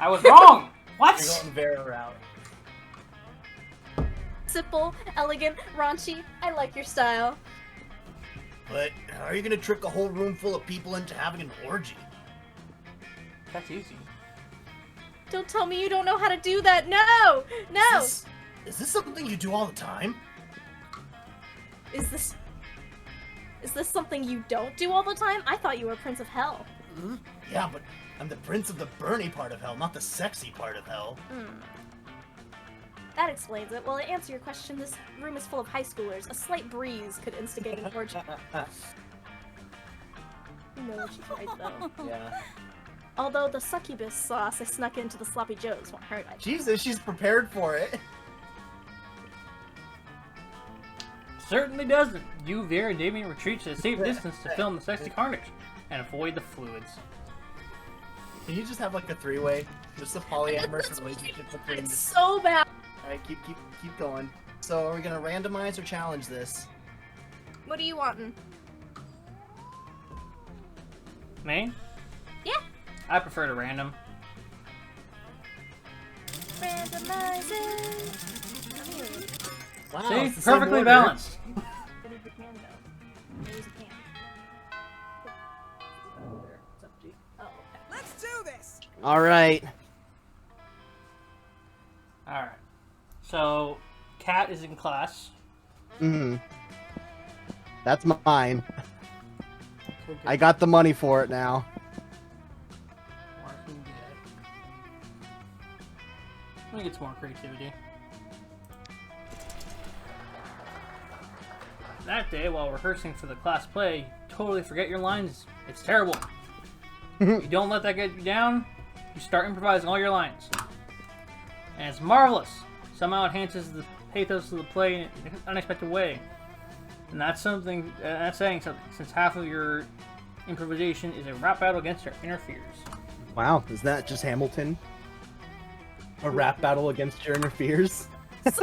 Speaker 1: I was wrong. What?
Speaker 2: You're going Vera route.
Speaker 3: simple, elegant, raunchy. I like your style.
Speaker 2: But how are you gonna trick a whole room full of people into having an orgy?
Speaker 1: That's easy.
Speaker 3: Don't tell me you don't know how to do that. No! No!
Speaker 2: Is this something you do all the time?
Speaker 3: Is this something you don't do all the time? I thought you were Prince of Hell.
Speaker 2: Yeah, but I'm the prince of the Bernie part of hell, not the sexy part of hell.
Speaker 3: That explains it. Well, to answer your question, this room is full of high schoolers. A slight breeze could instigate an orgy. You know she's right, though.
Speaker 2: Yeah.
Speaker 3: Although the succubus sauce I snuck into the sloppy joes won't hurt.
Speaker 2: Jesus, she's prepared for it.
Speaker 1: Certainly doesn't. You, Vera, and Damien retreat to a safe distance to film the sexy carnage and avoid the fluids.
Speaker 2: Can you just have like a three-way? Just a polyamorous relationship between
Speaker 3: It's
Speaker 2: the...
Speaker 3: so bad.
Speaker 2: Alright, keep going. So are we gonna randomize or challenge this?
Speaker 3: What are you wanting?
Speaker 1: Me?
Speaker 3: Yeah.
Speaker 1: I prefer to random.
Speaker 3: Randomize it.
Speaker 2: Wow,
Speaker 1: See?
Speaker 2: it's the same
Speaker 1: Perfectly
Speaker 2: order.
Speaker 1: balanced.
Speaker 3: Where did the can go? There's a can. It's up to you. Oh, okay.
Speaker 7: Let's do this!
Speaker 2: Alright.
Speaker 1: Alright. So, Kat is in class.
Speaker 2: That's mine. I got the money for it now.
Speaker 1: Let me get some more creativity. That day, while rehearsing for the class play, you totally forget your lines. It's terrible. You don't let that get you down. You start improvising all your lines. And it's marvelous. Somehow it enhances the pathos of the play in an unexpected way. And that's something, that's saying something, since half of your improvisation is a rap battle against your inner fears.
Speaker 2: Wow, is that just Hamilton? A rap battle against your inner fears?
Speaker 1: Yes,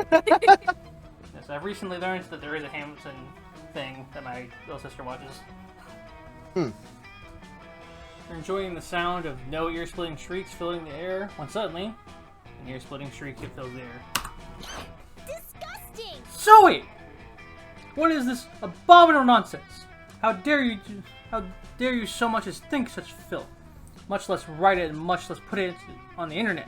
Speaker 1: I've recently learned that there is a Hamilton thing that my little sister watches. You're enjoying the sound of no ear-splitting shrieks filling the air, when suddenly, an ear-splitting shriek fills the air.
Speaker 5: Disgusting!
Speaker 1: Zoe! What is this abominable nonsense? How dare you so much as think such filth? Much less write it and much less put it on the internet.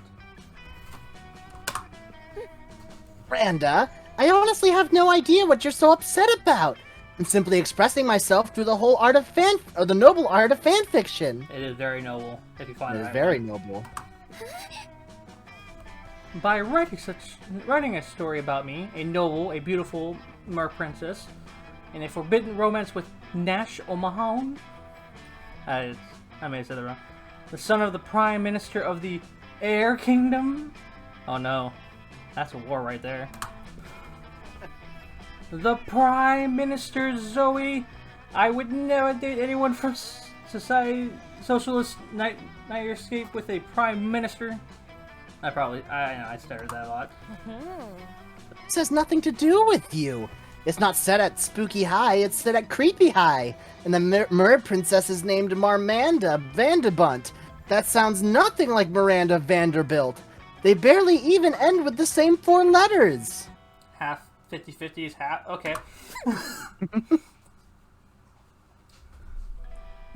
Speaker 8: Miranda, I honestly have no idea what you're so upset about. I'm simply expressing myself through the noble art of fan fiction.
Speaker 1: It is very noble, if you find
Speaker 8: It
Speaker 1: it.
Speaker 8: is
Speaker 1: right
Speaker 8: very
Speaker 1: way.
Speaker 8: noble.
Speaker 1: By writing a story about me, a noble, a beautiful mer princess, in a forbidden romance with Nash O'Mahon. I may have said that wrong. The son of the Prime Minister of the Air Kingdom. Oh no, that's a war right there. The Prime Minister Zoe. I would never date anyone from socialist night escape with a Prime Minister. I started that a lot.
Speaker 8: This has nothing to do with you. It's not set at Spooky High, it's set at Creepy High. And the Mer Princess is named Marmanda Vanderbunt. That sounds nothing like Miranda Vanderbilt. They barely even end with the same 4 letters.
Speaker 1: Half 50-50 is half. Okay.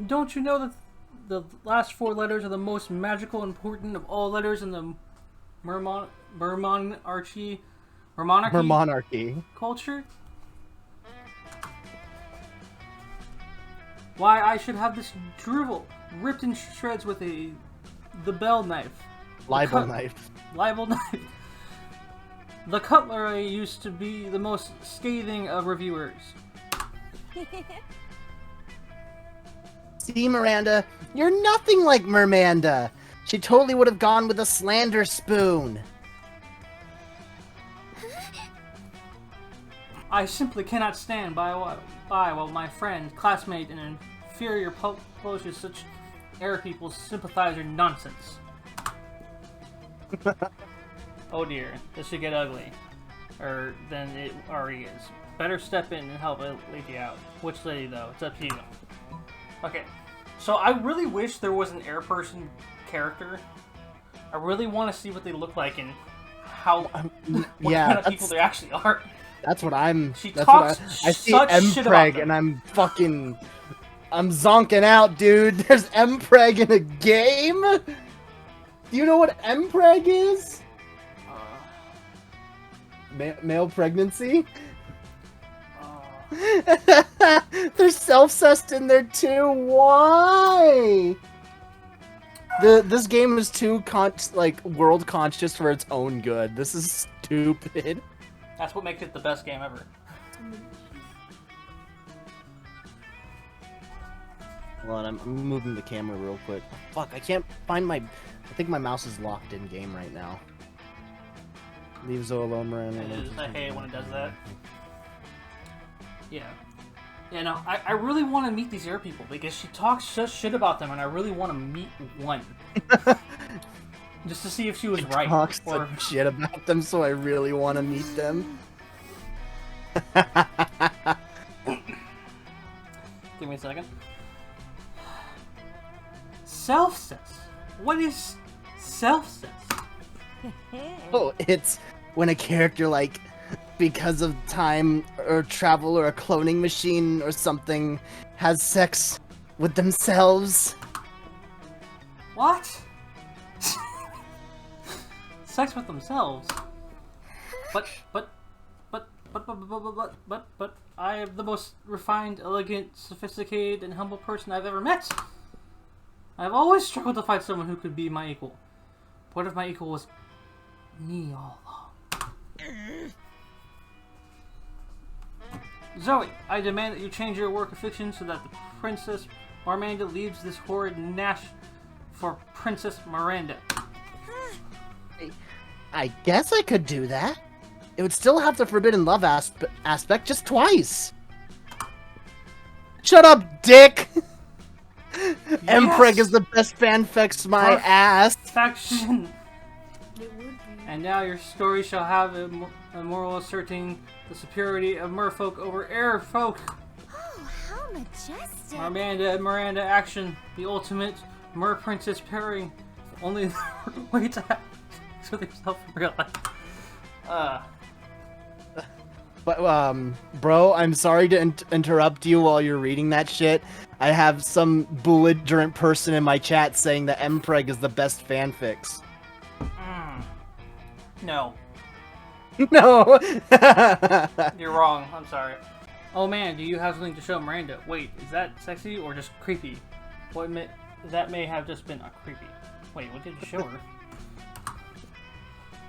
Speaker 1: Don't you know that the last 4 letters are the most magical and important of all letters in the monarchy culture? Why I should have this drivel ripped in shreds with the bell knife.
Speaker 2: Libel knife.
Speaker 1: Libel knife. The cutlery used to be the most scathing of reviewers.
Speaker 8: See, Miranda, you're nothing like Mermanda. She totally would have gone with a slander spoon.
Speaker 1: I simply cannot stand by while my friend, classmate, and inferior publishes such air people sympathizer nonsense. Oh dear, this should get ugly. Or than it already is. Better step in and help a lady out. Which lady though? It's up to you. Okay, so I really wish there was an air person character. I really want to see what they look like and how what kind of people they actually are.
Speaker 8: That's what I'm.
Speaker 1: She
Speaker 8: that's
Speaker 1: talks
Speaker 8: what I see
Speaker 1: such shit about
Speaker 8: Mpreg
Speaker 1: them.
Speaker 8: and I'm zonking out, dude. There's Mpreg in a game. Do you know what Mpreg is? Male pregnancy. There's self-cessed in there too. Why? This game is too world conscious for its own good. This is stupid.
Speaker 1: That's what makes it the best game ever.
Speaker 8: Hold on, I'm moving the camera real quick. Fuck, I can't find my... I think my mouse is locked in game right now. Leave Zoe alone, Miranda.
Speaker 1: I hate it when it does that. Yeah. Yeah, no, I really want to meet these air people because she talks such shit about them and I really want to meet one. Just to see if she was right.
Speaker 8: Talks
Speaker 1: Or...
Speaker 8: such shit about them, so I really want to meet them.
Speaker 1: Give me a second. Self-sense. What is self-sense?
Speaker 8: Oh, it's when a character, like, because of time or travel or a cloning machine or something, has sex with themselves.
Speaker 1: What? Sex with themselves? But I am the most refined, elegant, sophisticated, and humble person I've ever met. I've always struggled to find someone who could be my equal. What if my equal was me all along? Zoe, I demand that you change your work of fiction so that the Princess Miranda leaves this horrid Nash for Princess Miranda.
Speaker 8: I guess I could do that. It would still have the forbidden love aspect just twice. Shut up, dick! Mpreg is the best fanfics, my ass.
Speaker 1: Faction.
Speaker 3: It would be.
Speaker 1: And now your story shall have a moral asserting the superiority of merfolk over air folk.
Speaker 5: Oh, how majestic.
Speaker 1: Miranda action, the ultimate mer princess pairing. Only the way to have sex with yourself in real life.
Speaker 8: But, bro, I'm sorry to interrupt you while you're reading that shit. I have some belligerent person in my chat saying that Mpreg is the best fanfics.
Speaker 1: No.
Speaker 8: No!
Speaker 1: You're wrong. I'm sorry. Oh man, do you have something to show Miranda? Wait, is that sexy or just creepy? That may have just been a creepy. Wait, what did you show her?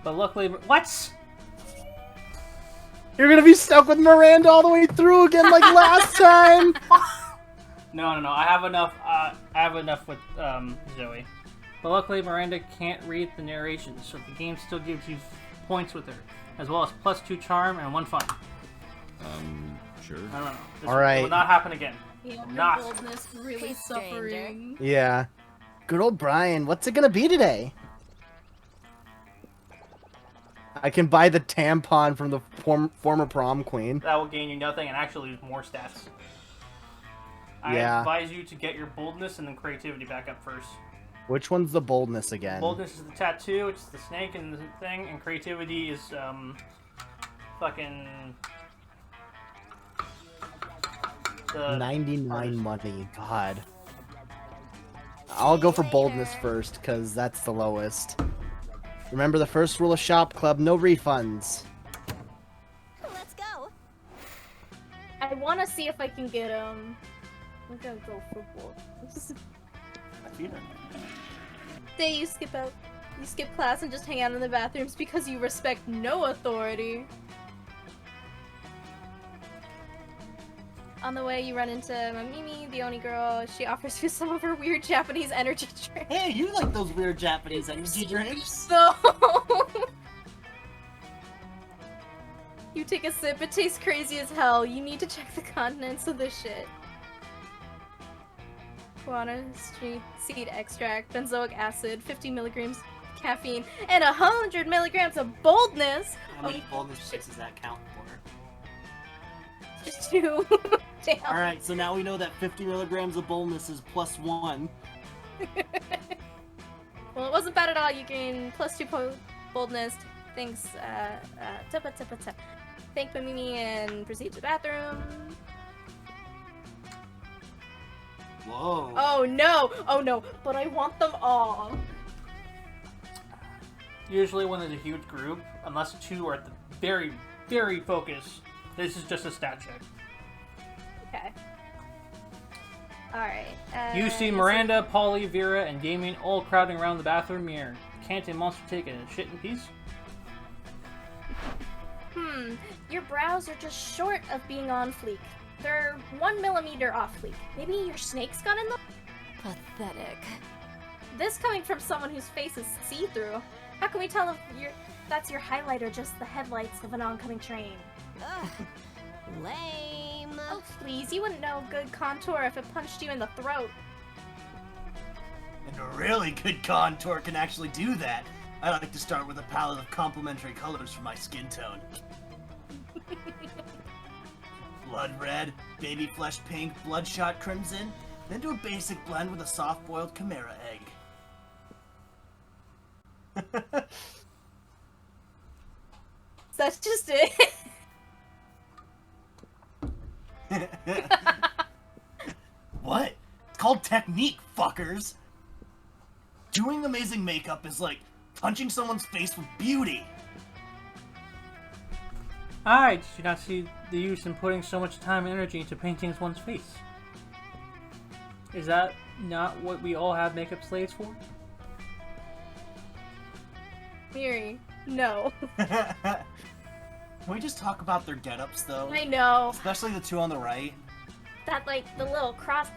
Speaker 1: But luckily, what?
Speaker 8: You're gonna be stuck with Miranda all the way through again like last time!
Speaker 1: No. I have enough. I have enough with Zoe. But luckily, Miranda can't read the narration, so the game still gives you points with her, as well as +2 charm and 1 fun.
Speaker 4: Sure.
Speaker 1: I don't know. This
Speaker 8: Alright.
Speaker 1: will not happen again.
Speaker 3: Yeah,
Speaker 1: Not.
Speaker 3: your boldness really
Speaker 5: Hey, stranger.
Speaker 3: suffering.
Speaker 8: Yeah. Good old Brian, what's it gonna be today? I can buy the tampon from the former prom queen.
Speaker 1: That will gain you nothing and actually lose more stats. I
Speaker 8: Yeah.
Speaker 1: advise you to get your boldness and then creativity back up first.
Speaker 8: Which one's the boldness again?
Speaker 1: Boldness is the tattoo, it's the snake and the thing, and creativity is fucking the
Speaker 8: 99 money, god. I'll go for boldness first, because that's the lowest. Remember the first rule of Shop Club, no refunds.
Speaker 5: Let's go.
Speaker 3: I want to see if I can get we're gonna go football. Say you skip class and just hang out in the bathrooms because you respect no authority. On the way, you run into Mamimi, the only girl. She offers you some of her weird Japanese energy drinks.
Speaker 2: Hey, you like those weird Japanese energy drinks?
Speaker 3: So you take a sip, it tastes crazy as hell. You need to check the contents of this shit. Guana seed extract, benzoic acid, 50 milligrams caffeine, and 100 milligrams of boldness.
Speaker 2: How many boldness checks does that count for?
Speaker 3: Just 2. Damn.
Speaker 2: Alright, so now we know that 50 milligrams of boldness is +1.
Speaker 3: Well, it wasn't bad at all. You gain +2 boldness. Thanks, Thank Mamimi and proceed to the bathroom.
Speaker 2: Whoa.
Speaker 3: Oh no! Oh no! But I want them all.
Speaker 1: Usually when there's a huge group, unless 2 are at the very, very focused, this is just a stat check.
Speaker 3: Okay. Alright.
Speaker 1: You see Miranda, Polly, Vera, and Damien all crowding around the bathroom mirror. Can't a monster take a shit in peace?
Speaker 3: Your brows are just short of being on fleek. They're 1 millimeter off fleek. Maybe your snakes got in them?
Speaker 5: Pathetic.
Speaker 3: This coming from someone whose face is see-through. How can we tell if that's your highlight or just the headlights of an oncoming train?
Speaker 5: Ugh. Lame.
Speaker 3: Oh please, you wouldn't know good contour if it punched you in the throat.
Speaker 2: And a really good contour can actually do that. I like to start with a palette of complementary colors for my skin tone. Blood red, baby flesh pink, bloodshot crimson, then do a basic blend with a soft-boiled chimera egg.
Speaker 3: That's just it.
Speaker 2: What? It's called technique, fuckers! Doing amazing makeup is like punching someone's face with beauty.
Speaker 1: I did you not see the use in putting so much time and energy into painting one's face? Is that not what we all have makeup slaves for?
Speaker 3: Miri, no.
Speaker 2: Can we just talk about their get-ups, though?
Speaker 3: I know.
Speaker 2: Especially the 2 on the right.
Speaker 3: That, like, the little cross...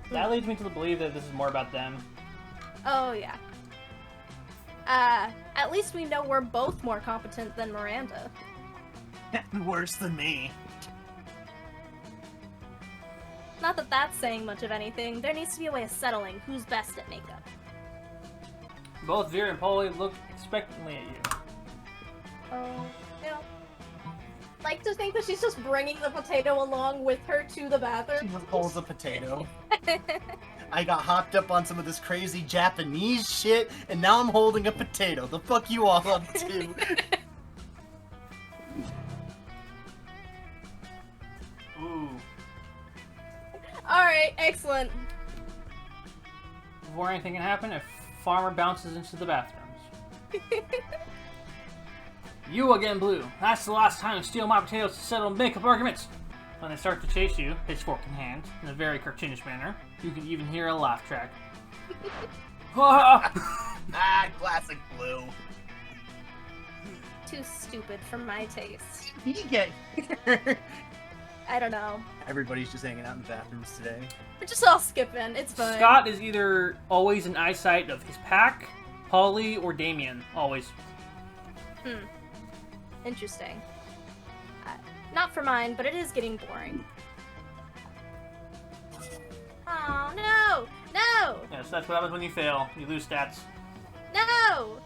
Speaker 1: That leads me to believe that this is more about them.
Speaker 3: Oh, yeah. At least we know we're both more competent than Miranda.
Speaker 2: Worse than me.
Speaker 3: Not that that's saying much of anything. There needs to be a way of settling who's best at makeup.
Speaker 1: Both Vera and Polly look expectantly at you.
Speaker 3: Oh, yeah. Like to think that she's just bringing the potato along with her to the
Speaker 2: She
Speaker 3: bathroom.
Speaker 2: just holds a potato. I got hopped up on some of this crazy Japanese shit, and now I'm holding a potato. The fuck you all up to?
Speaker 1: Ooh.
Speaker 3: Alright, excellent.
Speaker 1: Before anything can happen, a farmer bounces into the bathrooms. You again, Blue. That's the last time you steal my potatoes to settle makeup arguments. When they start to chase you, pitchfork in hand, in a very cartoonish manner, you can even hear a laugh track.
Speaker 2: Classic Blue.
Speaker 3: Too stupid for my taste.
Speaker 2: You get
Speaker 3: I don't know.
Speaker 2: Everybody's just hanging out in the bathrooms today.
Speaker 3: We're just all skipping. It's fine.
Speaker 1: Scott is either always in eyesight of his pack, Polly, or Damien. Always.
Speaker 3: Interesting. Not for mine, but it is getting boring. Oh, no! No!
Speaker 1: Yes, that's what happens when you fail. You lose stats.
Speaker 3: No!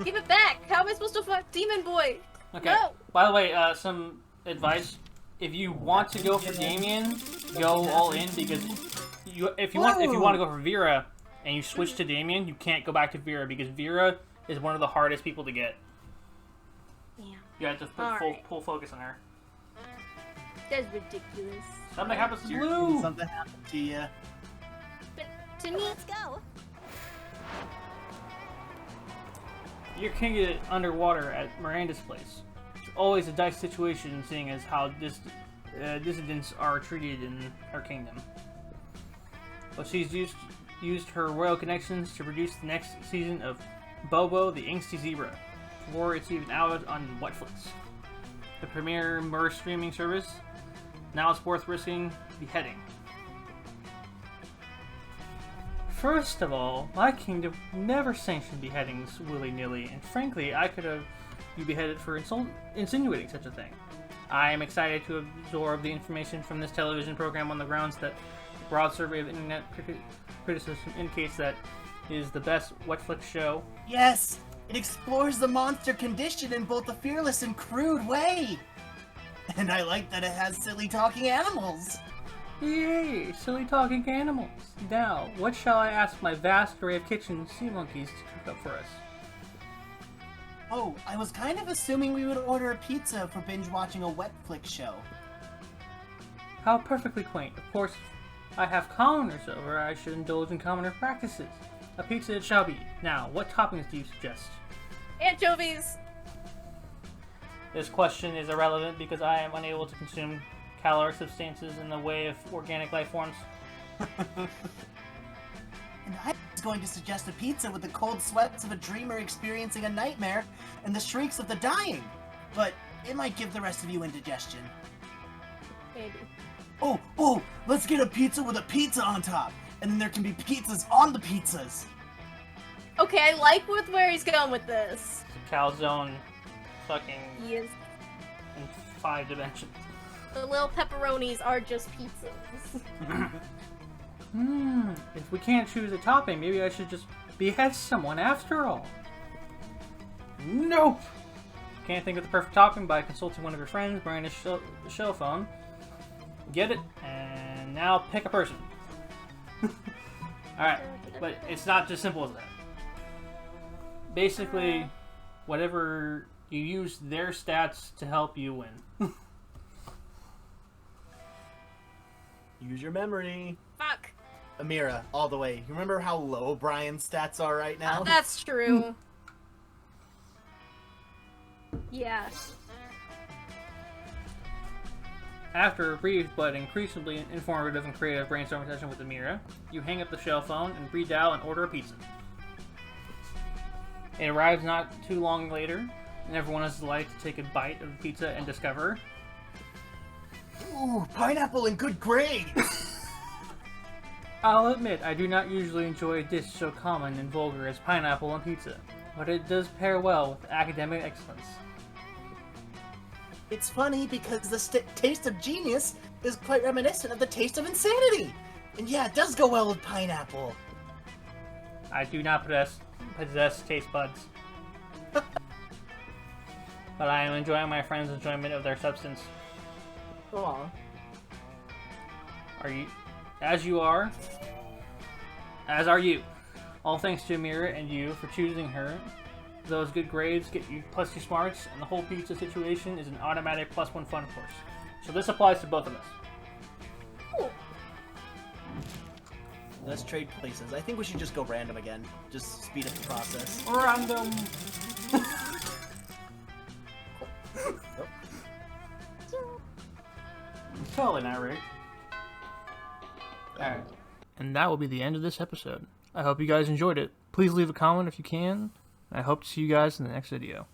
Speaker 3: Give it back! How am I supposed to fuck Demon Boy?
Speaker 1: Okay.
Speaker 3: No!
Speaker 1: By the way, some advice. If you want to go for Damien, go all in because if you want to go for Vera and you switch to Damien, you can't go back to Vera because Vera is one of the hardest people to get.
Speaker 3: Yeah.
Speaker 1: You have to put full focus on her.
Speaker 3: That's ridiculous.
Speaker 1: Something happens to Blue.
Speaker 2: Something happened to you.
Speaker 3: But to me,
Speaker 5: Let's go.
Speaker 1: You can get underwater at Miranda's place. It's always a dice situation, seeing as how dissidents are treated in her kingdom. But she's used her royal connections to produce the next season of Bobo the Angsty Zebra, before it's even out on Netflix, the premier Mir streaming service. Now it's worth risking beheading. First of all, my kingdom never sanctioned beheadings willy-nilly, and frankly, I could have you beheaded for insinuating such a thing. I am excited to absorb the information from this television program on the grounds that a broad survey of internet criticism indicates that it is the best wet flick show.
Speaker 2: Yes! It explores the monster condition in both a fearless and crude way! And I like that it has silly talking animals!
Speaker 1: Yay! Silly talking animals. Now, what shall I ask my vast array of kitchen sea monkeys to cook up for us?
Speaker 2: Oh, I was kind of assuming we would order a pizza for binge watching a wet flick show.
Speaker 1: How perfectly quaint. Of course, I have commoners over. I should indulge in commoner practices. A pizza it shall be. Now, what toppings do you suggest?
Speaker 3: Anchovies!
Speaker 2: This question is irrelevant because I am unable to consume caloric substances in the way of organic life forms.
Speaker 7: And I was going to suggest a pizza with the cold sweats of a dreamer experiencing a nightmare and the shrieks of the dying. But it might give the rest of you indigestion.
Speaker 3: Maybe.
Speaker 7: Oh, let's get a pizza with a pizza on top. And then there can be pizzas on the pizzas.
Speaker 3: Okay, I like where he's going with this.
Speaker 2: It's a calzone fucking
Speaker 3: He is.
Speaker 2: in 5 dimensions.
Speaker 3: The little pepperonis are just pizzas.
Speaker 1: If we can't choose a topping, maybe I should just behead someone after all. Nope! Can't think of the perfect topping by consulting one of your friends, buying a shell phone. Get it, and now pick a person. Alright, but it's not just simple as that. Basically, whatever you use their stats to help you win.
Speaker 2: Use your memory.
Speaker 3: Fuck.
Speaker 2: Amira, all the way. You remember how low Brian's stats are right now?
Speaker 3: That's true. Yeah.
Speaker 1: After a brief but increasingly informative and creative brainstorming session with Amira, you hang up the shell phone and redial and order a pizza. It arrives not too long later, and everyone is delighted to take a bite of the pizza and discover...
Speaker 7: Ooh, pineapple in good grade.
Speaker 1: I'll admit, I do not usually enjoy a dish so common and vulgar as pineapple on pizza, but it does pair well with academic excellence.
Speaker 7: It's funny because the taste of genius is quite reminiscent of the taste of insanity. And yeah, it does go well with pineapple.
Speaker 1: I do not possess taste buds. But I am enjoying my friends' enjoyment of their substance.
Speaker 2: Aw.
Speaker 1: Are you... As you are... As are you. All thanks to Amira and you for choosing her. Those good grades get you +2 smarts, and the whole pizza situation is an automatic +1 fun course. So this applies to both of us.
Speaker 3: Cool.
Speaker 2: Let's trade places. I think we should just go random again. Just speed up the process.
Speaker 1: Random! Totally not right. Alright. And that will be the end of this episode. I hope you guys enjoyed it. Please leave a comment if you can. I hope to see you guys in the next video.